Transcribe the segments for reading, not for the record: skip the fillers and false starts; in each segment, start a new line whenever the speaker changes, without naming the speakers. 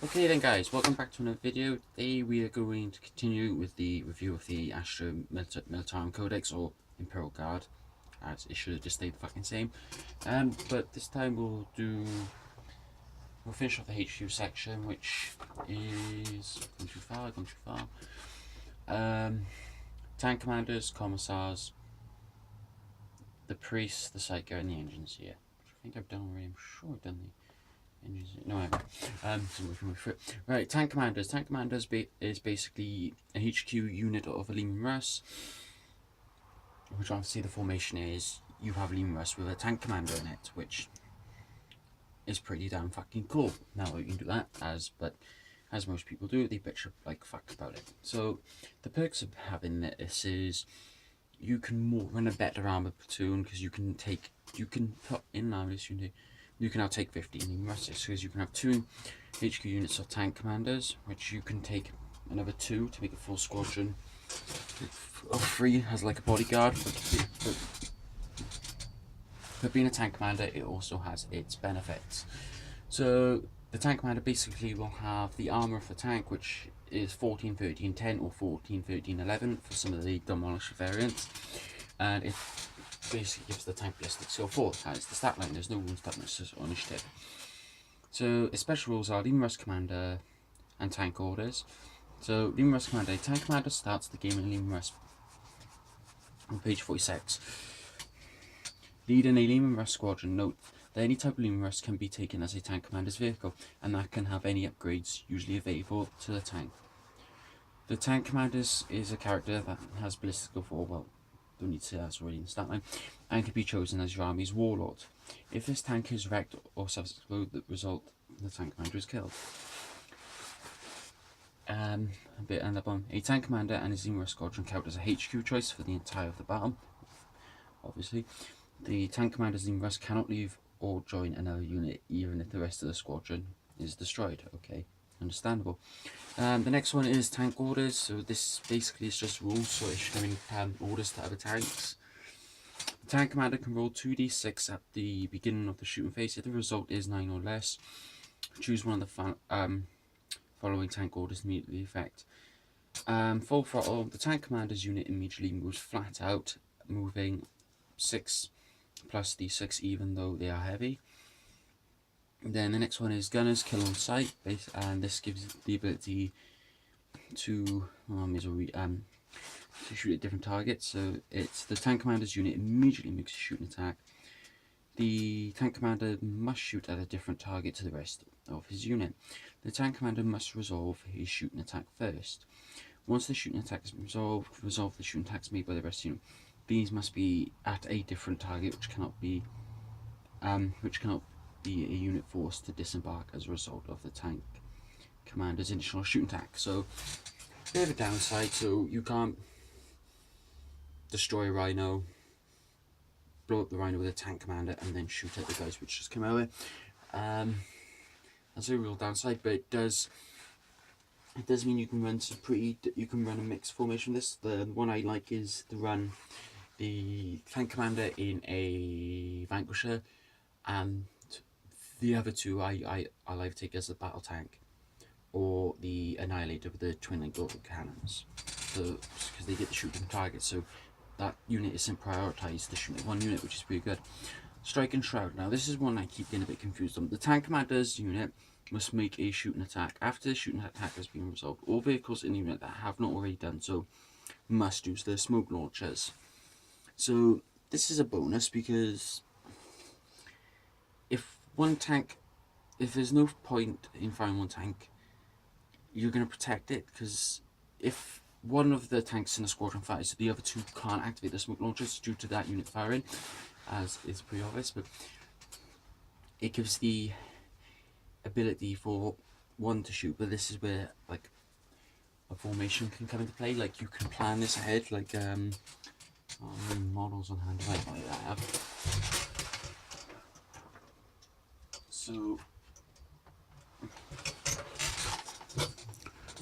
Okay then guys, welcome back to another video. Today we are going to continue with the review of the Astra militarum codex, or Imperial Guard, as it should have just stayed the fucking same. But this time we'll finish off the HQ section, which is gone too far. Tank commanders, commissars, the priests, the psycho, and the engineers here. Which I think I've done already. I'm sure I've done the no, I haven't. So we can move through it. Right, tank commanders. Tank commanders is basically a HQ unit of a Leman Russ, which obviously the formation is you have a Leman Russ with a tank commander in it, which is pretty damn fucking cool. Now you can do that but as most people do, they bitch like fuck about it. So the perks of having this is you can run a better armor platoon, because you can put in armors you can now take 15 Leman Russes, because you can have 2 HQ units of tank commanders, which you can take another 2 to make a full squadron of 3 as like a bodyguard. But being a tank commander, it also has its benefits. So the tank commander basically will have the armor of the tank, which is 14, 13, 10 or 14, 13, 11 for some of the demolisher variants, and it basically gives the tank ballistic skill 4 as the stat line. There's no wounds, toughness or initiative. So its special rules are Leman Russ commander and tank orders. So Leman Russ commander, tank commander starts the game in Leman Russ on page 46. Leading a Leman Russ squadron, note that any type of Leman Russ can be taken as a tank commander's vehicle, and that can have any upgrades usually available to the tank. The tank commander is a character that has ballistic skill 4, well, don't need to say that's already in the stat line, and can be chosen as your army's warlord. If this tank is wrecked or self-explode, the result, the tank commander is killed. A tank commander and his Leman Russ squadron count as a HQ choice for the entire of the battle. Obviously, the tank commander's Leman Russ cannot leave or join another unit, even if the rest of the squadron is destroyed. Okay, understandable. The next one is tank orders. So this basically is just rules for issuing orders to other tanks. The tank commander can roll 2d6 at the beginning of the shooting phase. If the result is 9 or less, choose one of the following tank orders immediately effect. Full throttle. The tank commander's unit immediately moves flat out, moving 6 plus d6 even though they are heavy. Then the next one is gunners kill on sight, and this gives the ability to shoot at different targets. So it's the tank commander's unit immediately makes a shooting attack. The tank commander must shoot at a different target to the rest of his unit. The tank commander must resolve his shooting attack first. Once the shooting attack is resolve the shooting attacks made by the rest of the unit. These must be at a different target, which cannot be a unit forced to disembark as a result of the tank commander's initial shooting attack. So, bit of a downside. So you can't destroy a rhino, blow up the rhino with a tank commander, and then shoot at the guys which just come over. That's a real downside, but it does mean you can run a mixed formation with this. The one I like is to run the tank commander in a Vanquisher, and the other 2 I like to take as a battle tank, or the Annihilator with the twin-link auto cannons. So because they get to shoot different targets, so that unit isn't prioritised to shoot at one unit, which is pretty good. Strike and Shroud. Now this is one I keep getting a bit confused on. The tank commander's unit must make a shooting attack. After the shooting attack has been resolved, all vehicles in the unit that have not already done so must use their smoke launchers. So this is a bonus, because if there's no point in firing one tank, you're going to protect it, because if one of the tanks in the squadron fires, the other 2 can't activate the smoke launchers due to that unit firing, as is pretty obvious, but it gives the ability for one to shoot. But this is where like a formation can come into play. Like you can plan this ahead, like models on hand like I have. So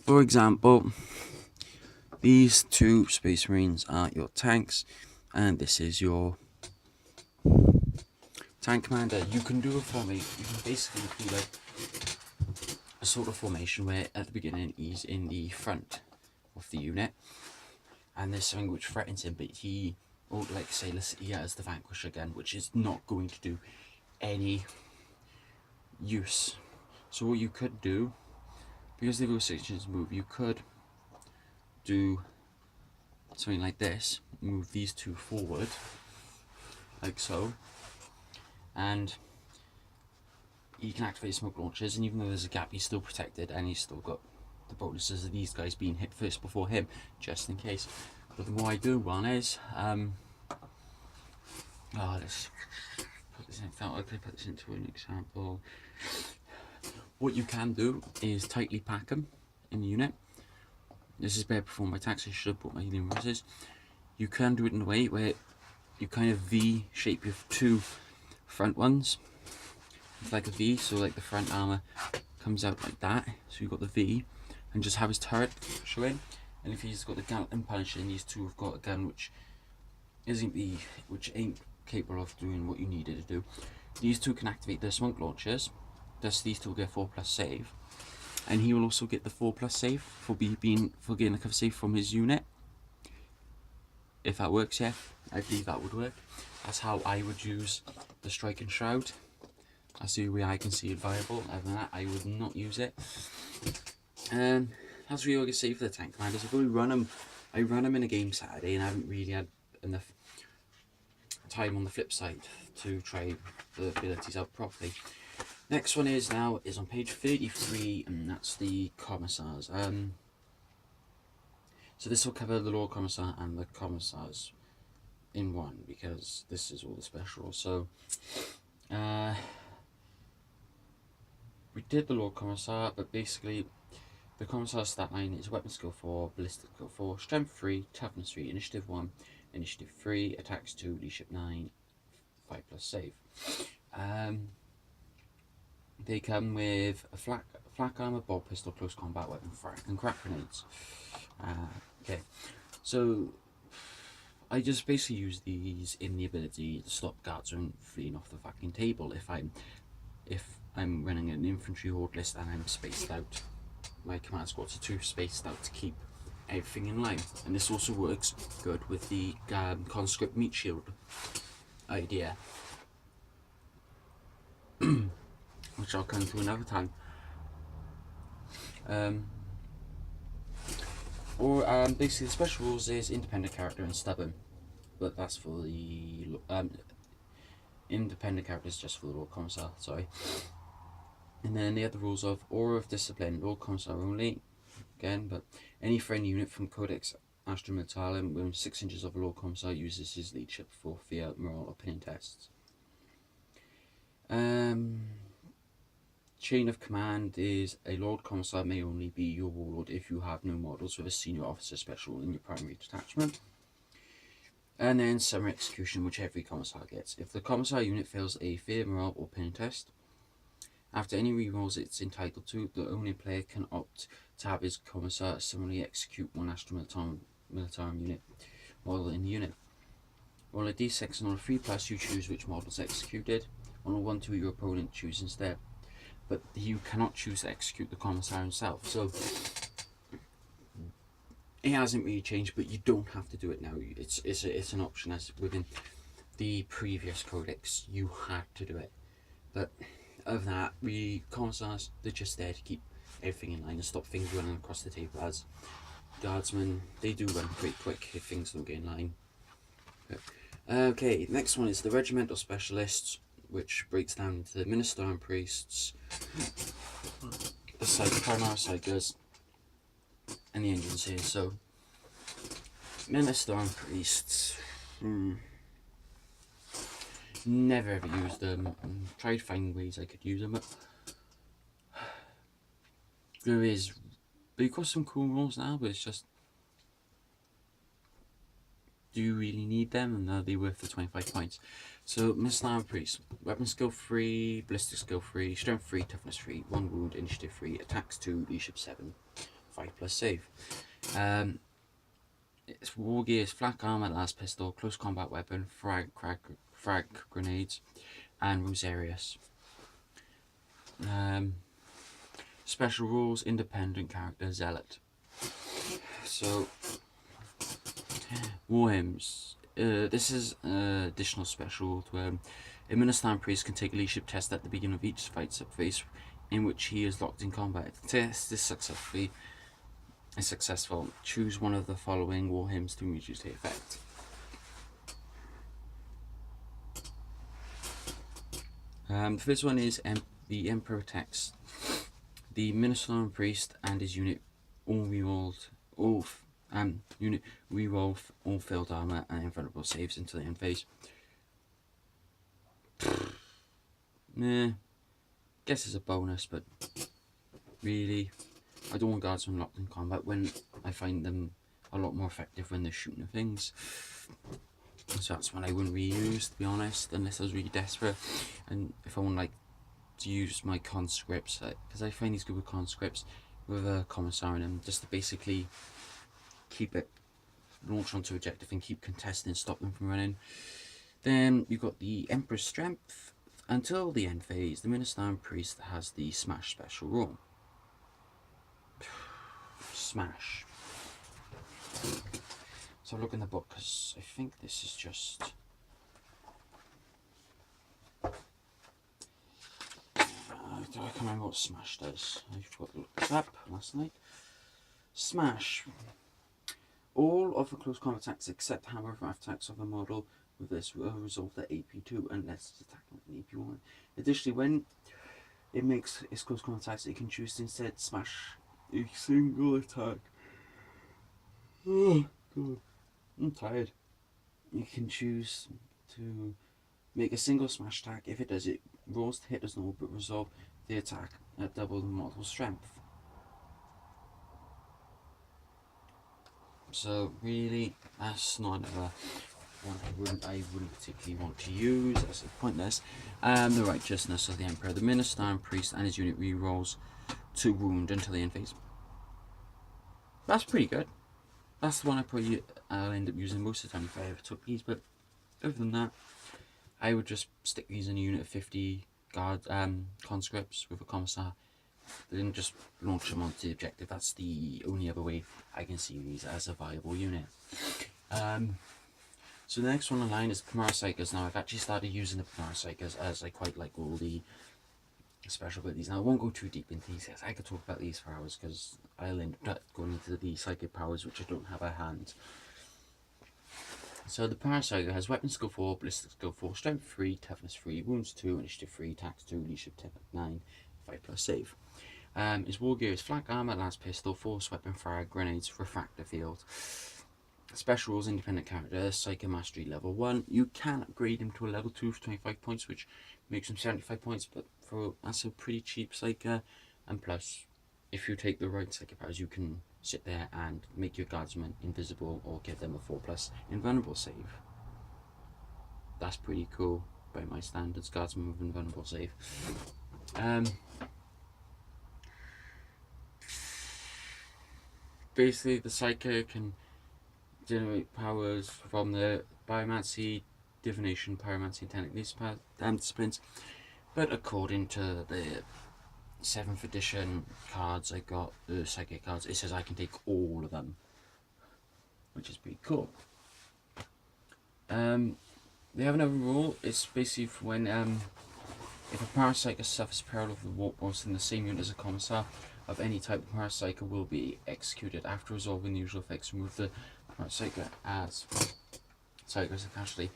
for example, these 2 Space Marines are your tanks, and this is your tank commander. You can do it for me. You can basically do like a sort of formation where at the beginning he's in the front of the unit, and there's something which threatens him, but he, or like say, he has the Vanquisher gun, which is not going to do any use. So what you could do, because they've got 6 inches move, you could do something like this, move these two forward, like so, and he can activate smoke launchers, and even though there's a gap, he's still protected, and he's still got the bonuses of these guys being hit first before him, just in case. But the more I do one is, let's put this in. I could put this into an example. What you can do is tightly pack them in the unit. This is better performed by tax. I should have put my healing roses. You can do it in a way where you kind of V shape your two front ones. It's like a V, so like the front armor comes out like that. So you've got the V, and just have his turret showing. And if he's got the gun and punishing, these two have got a gun which ain't capable of doing what you need it to do. These two can activate their smoke launchers. Thus these two will get 4+ save, and he will also get the 4+ save for getting a cover save from his unit. If that works, yeah, I believe that would work. That's how I would use the Strike and Shroud. That's the way I can see it viable. Other than that, I would not use it. That's really what I can say for the tank commanders. I've only run them. I ran them in a game Saturday, and I haven't really had enough time on the flip side to try the abilities out properly. Next one is on page 33, and that's the Commissars. So this will cover the Lord Commissar and the Commissars in one, because this is all the specials. So we did the Lord Commissar, but basically the Commissar stat line is Weapon Skill 4, Ballistic Skill 4, Strength 3, Toughness 3, Initiative 1, Initiative 3, Attacks 2, Leadership 9, 5+ save. They come with a flak armor, bolt pistol, close combat weapon, frag, and crack grenades. Okay, so I just basically use these in the ability to stop guards from fleeing off the fucking table. If I'm running an infantry horde list and I'm spaced out, my command squads are too spaced out to keep everything in line. And this also works good with the conscript meat shield idea, which I'll come to another time. Basically the special rules is independent character and stubborn, but that's for the independent characters just for the Lord Commissar, sorry. And then the other rules of Aura of Discipline, Lord Commissar only, again, but any friendly unit from Codex Astra militarum within 6 inches of a Lord Commissar uses his leadership for fear, morale, or opinion tests. Chain of command is a Lord Commissar may only be your warlord if you have no models with a senior officer special in your primary detachment. And then summary execution, which every Commissar gets. If the Commissar unit fails a fear, morale, or opinion test, after any rerolls it's entitled to, the owning player can opt to have his Commissar similarly execute one Astra militarum unit model in the unit. Roll a d6 and on a 3+, you choose which model is executed. On a 1-2, your opponent chooses instead. But you cannot choose to execute the Commissar himself. So it hasn't really changed, but you don't have to do it now. It's an option, as within the previous codex you had to do it. But other than that, Commissars, they're just there to keep everything in line and stop things running across the table. As guardsmen, they do run pretty quick if things don't get in line. Okay, next one is the Regimental Specialists, which breaks down into the Militarum Priests, the Primary Psychers, and the Engines here. So, Militarum Priests, never ever used them. Tried finding ways I could use them, but they've got some cool rules now, but it's just, do you really need them, and are they worth the 25 points? So, Militarum Priest, Weapon Skill 3, Ballistic Skill 3, Strength 3, Toughness 3, 1 Wound, Initiative 3, Attacks 2, Leadership 7, 5+ save. Its war gear is flak armor, last pistol, close combat weapon, frag grenades, and Rosarius. Special rules, independent character, zealot. So, war hymns. This is an additional special rule to a Ministan priest can take a leadership test at the beginning of each fight phase in which he is locked in combat. If the test is successful, choose one of the following war hymns to immediately take effect. The first one is the Emperor text. The Minister priest and his unit all reroll all failed armor and invulnerable saves until the end phase. Guess it's a bonus, but really, I don't want guardsmen locked in combat when I find them a lot more effective when they're shooting things. So that's one I wouldn't reuse, to be honest, unless I was really desperate. And if I want like to use my conscripts, because I find these good with conscripts with a commissar in them, just to basically keep it launch onto objective and keep contesting and stop them from running. Then you've got the Emperor's Strength. Until the end phase, the Ministan priest has the Smash special rule. Smash. So look in the book, because I think this is just... I can't remember what Smash does. I forgot to look this up last night. Smash. All of the close combat attacks except hammer attacks of a model with this will resolve the AP2 unless it's attacking with an AP1. Additionally, when it makes its close combat attacks, it can choose to instead smash a single attack. Oh god, I'm tired. You can choose to make a single smash attack. If it does, it rolls to hit as normal but resolve the attack at double the model's strength. So really, that's not one I wouldn't particularly want to use. That's pointless. The righteousness of the Emperor. The Minister priest and his unit re-rolls 2 wound until the end phase. That's pretty good. That's the one I'll end up using most of the time if I ever took these. But other than that, I would just stick these in a unit of 50 guard conscripts with a commissar. Then just launch them onto the objective. That's the only other way I can see these as a viable unit. So the next one in line is Parasykers. Now I've actually started using the Parasykers as I quite like all the special abilities. Now I won't go too deep into these because I could talk about these for hours because I'll end up going into the psychic powers which I don't have at hand. So the Parasyker has weapon skill 4, ballistic skill 4, strength 3, toughness 3, wounds 2, initiative 3, attacks 2, leadership 9, 5+ save. His war gear is flak armor, lance pistol, force weapon, frag, grenades, refractor field. Special rules, independent character, Psycho Mastery level 1. You can upgrade him to a level 2 for 25 points, which makes him 75 points, but that's a pretty cheap Psycho. And plus, if you take the right Psycho powers, you can sit there and make your guardsmen invisible or give them a 4+ invulnerable save. That's pretty cool by my standards, guardsmen with invulnerable save. Basically, the Psycho can generate powers from the biomancy, divination, pyromancy, and technic disciplines, but according to the 7th edition cards I got, the psychic cards, it says I can take all of them, which is pretty cool. They have another rule. It's basically for when if a Parapsyker suffers peril of the warp whilst in the same unit as a commissar of any type, the Parapsyker will be executed. After resolving the usual effects, remove the Parapsyker as Psycho as a casualty.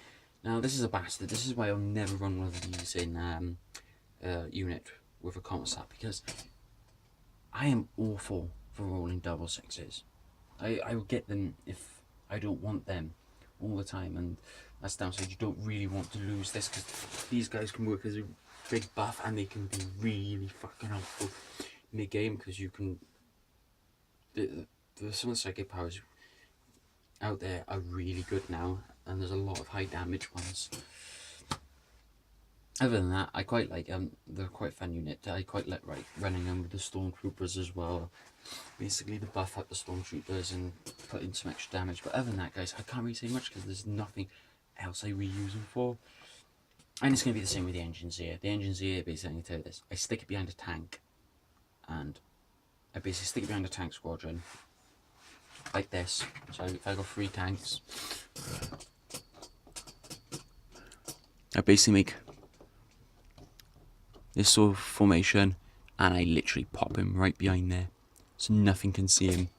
Now this is a bastard. This is why I'll never run one of these in unit with a commissar, because I am awful for rolling double 6s. I will get them if I don't want them all the time, and that's downside. You don't really want to lose this because these guys can work as a big buff and they can be really fucking helpful mid game because you can. Some of the psychic powers out there are really good now, and there's a lot of high damage ones. Other than that, I quite like them. They're quite a fun unit. I quite like running them with the Stormtroopers as well. Basically, the buff up the Stormtroopers and put in some extra damage. But other than that, guys, I can't really say much because there's nothing else I reuse them for. And it's going to be the same with the engines here. The engines here, basically, I can tell you this. I stick it behind a tank. and I basically stick it behind a tank squadron like this. So if I got 3 tanks, I basically make this sort of formation, and I literally pop him right behind there, so nothing can see him.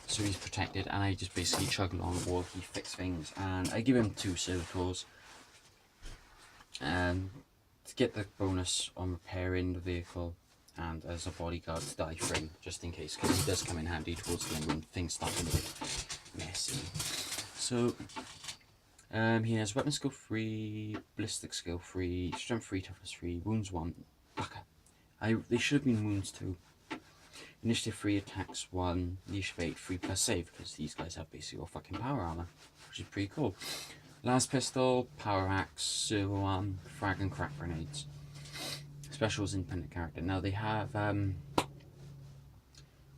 So he's protected, and I just basically chug along the wall. He fix things, and I give him 2 servitors to get the bonus on repairing the vehicle, and as a bodyguard to die for him, just in case, because he does come in handy towards the end when things start getting a bit messy. So he has weapon skill 3, ballistic skill 3, strength 3, toughness 3, wounds 1. They should have been wounds 2. Initiative 3, attacks 1, initiative 8, 3 plus save, because these guys have basically all fucking power armor, which is pretty cool. Last pistol, power axe, servo arm, frag and crack grenades. Specials independent character. Now they have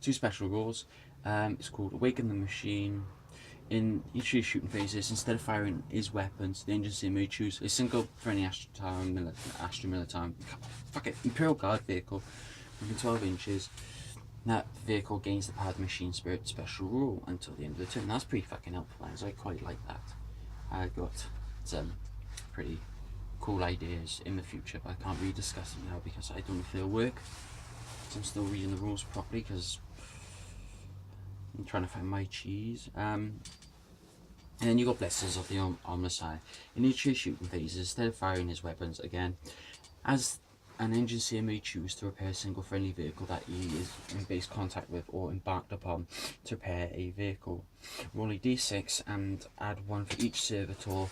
2 special rules. It's called Awaken the Machine. In each of these shooting phases, instead of firing his weapons, the engine may choose a single for any Astra militarum, Imperial Guard vehicle within 12 inches. That vehicle gains the power of the machine spirit special rule until the end of the turn. That's pretty fucking helpful, I quite like that. I got some pretty cool ideas in the future, but I can't really discuss them now because I don't know if they'll work. So I'm still reading the rules properly because I'm trying to find my cheese. And then you got Blessers of the Omnicide. In each of your shooting phases, instead of firing his weapons again, as an engineer may choose to repair a single friendly vehicle that he is in base contact with or embarked upon to repair a vehicle. Roll a d6 and add 1 for each servitor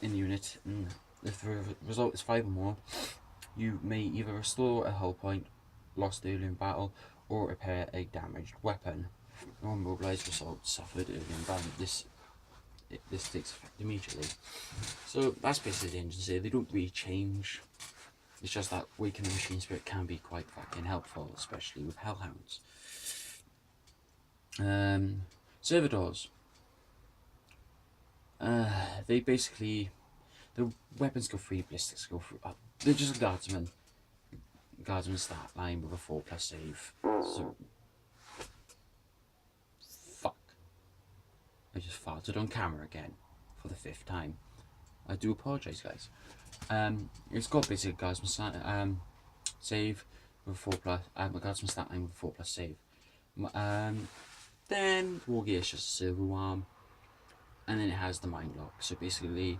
in the unit. And if the result is 5 or more, you may either restore a hull point lost earlier in battle or repair a damaged weapon. Non-mobilized result suffered earlier in battle. This takes effect immediately. So that's basically the engine. They don't really change. It's just that Awaken the Machine Spirit can be quite fucking helpful, especially with Hellhounds. Servitors. They basically, the weapon skill 3, ballistic skill 3. They're just a guardsman. Guardsman stat line with a 4+ save. So, fuck. I just farted on camera again for the 5th time. I do apologise, guys. It's got basically a guardsman save with a 4+. My guardsman stat line with a 4+ save. Then war gear is just a servo arm, and then it has the mind lock. So basically,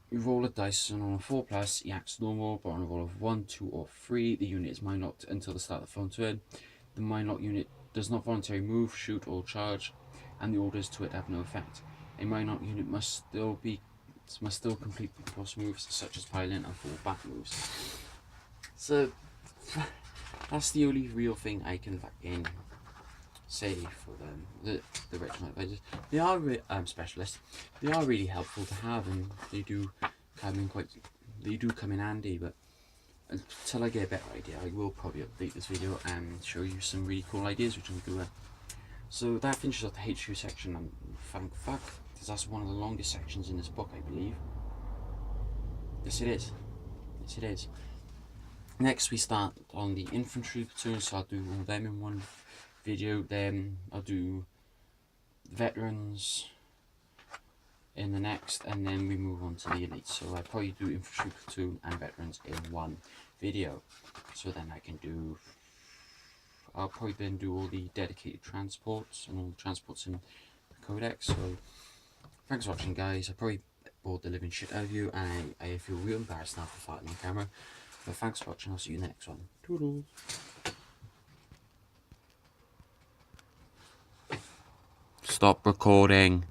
you roll a dice, and on a 4+, he acts normal, but on a roll of 1, 2, or 3, the unit is mind locked until the start of the phone turn. The mind lock unit does not voluntarily move, shoot, or charge, and the orders to it have no effect. A mind lock unit must still complete cross moves such as piling and fall back moves. So that's the only real thing I can fucking say for them. The Regimental Specialists. They are specialists. They are really helpful to have, and they do come in handy. But until I get a better idea, I will probably update this video and show you some really cool ideas which I'm doing. So that finishes off the HQ section, and thank fuck, because that's one of the longest sections in this book, I believe. Yes it is. Yes it is. Next we start on the infantry platoon, so I'll do all of them in one video. Then I'll do veterans in the next, and then we move on to the elites. So I'll probably do infantry platoon and veterans in one video. So then I'll probably then do all the dedicated transports and all the transports in the codex. So thanks for watching, guys. I probably bored the living shit out of you, and I feel real embarrassed now for farting on camera. But thanks for watching. I'll see you in the next one. Toodles. Stop recording.